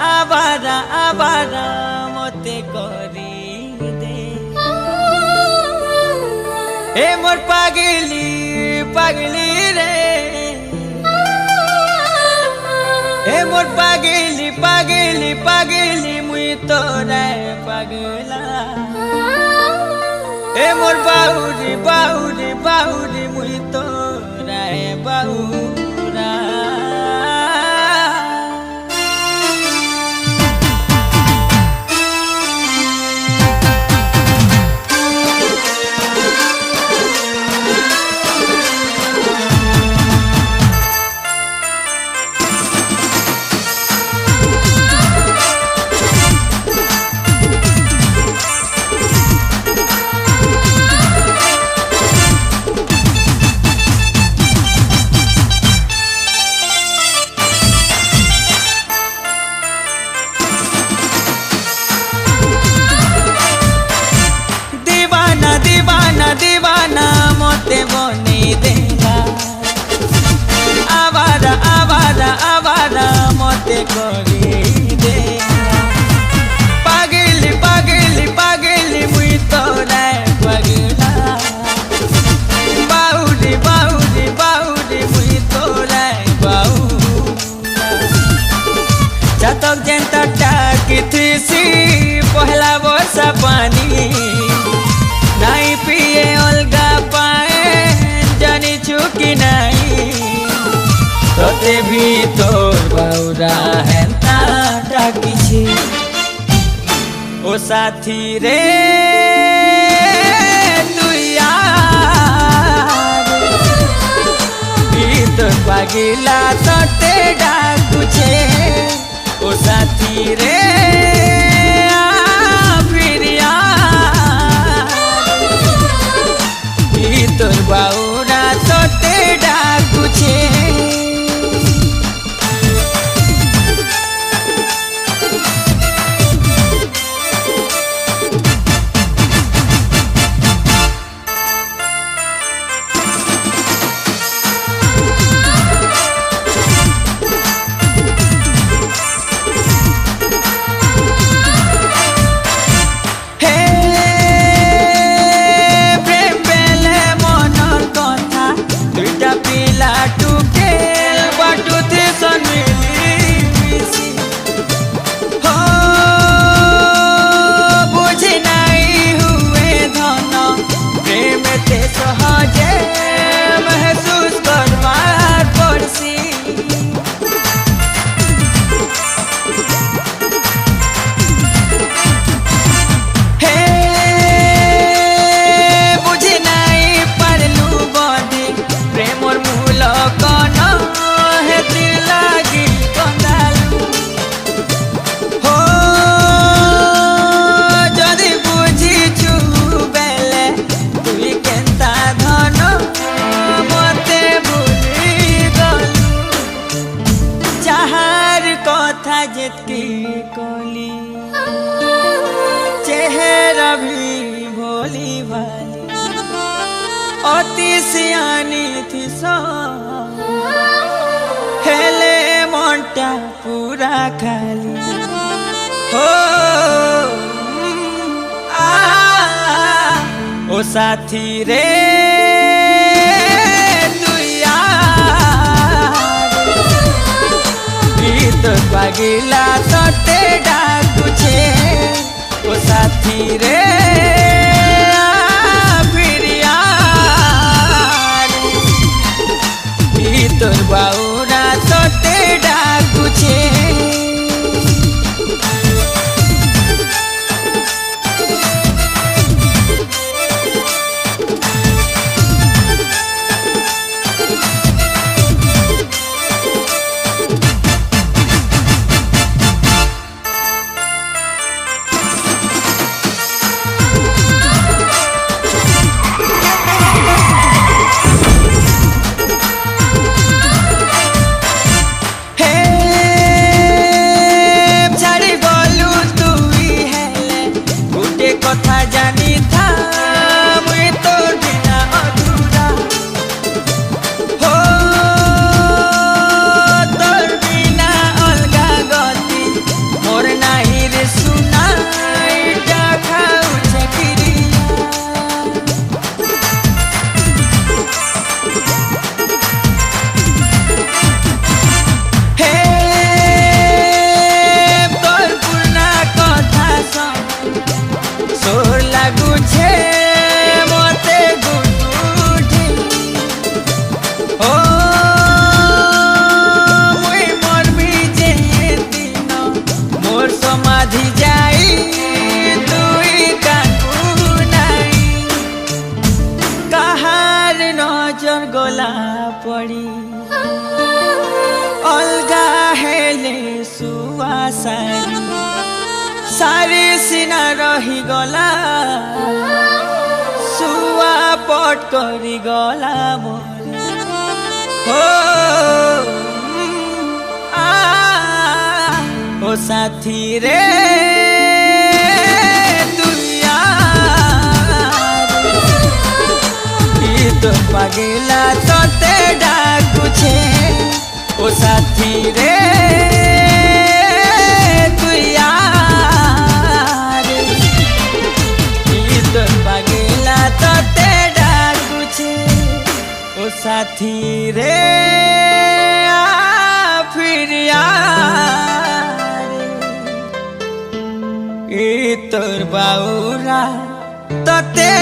आवारा आवारा मते करी दे ए मोर पागली पागली रे ए मोर पागली पागली पागली मुई तोरा पागला ए मोर बाहुरी बाहुरी बाहुरी मुई तोरा बाहुरा दीवाना मोते बने देगा आवारा आवारा आवारा मोते करी देगा पागली पागली पागली मुई तोरा पगला बाहुरी बाहुरी बाहुरी मुई तोरा बाहुरा जातक जेंता टाकी थी पहला वर्षा पानी नहीं पिए अलगा पाए जानी चुकी नहीं तोते भी तोर बाउरा है टाकी छी ओ साथी रे तू यार तो पागिला तोते डाकू छे ओ साथी रे तोर बाउरा तोते डाकू छे महसूस करवार पड़सी हे बुझे नहीं परलू बदे प्रेम और मूल कन है दिल लागी कंदालू हो जदि बुझी छु बेले तुई केंता धन मते भूली गलू चाहार कथा जेतकी कली चेहरा भी भोली भाली अति सियानी थी सो हेले मोंटा पूरा खाली हो ओ साथी रे तू यार तो पागिला तोते डाकू छे ओ साथी रे फिर यार तोर बाउरा तोते डाकू छे सुंदर गोला पड़ी अलगा हेले सुआ सारी सारी सीना रही गला सुआ पट करी गला मोरे हो ओ साथी रे तू यार तो पागेला तोते डाकुछे ओ साथी रे तू यार तो पागेला तोते डाकुछे ओ साथी रे फिर यार तोर बाउरा तोते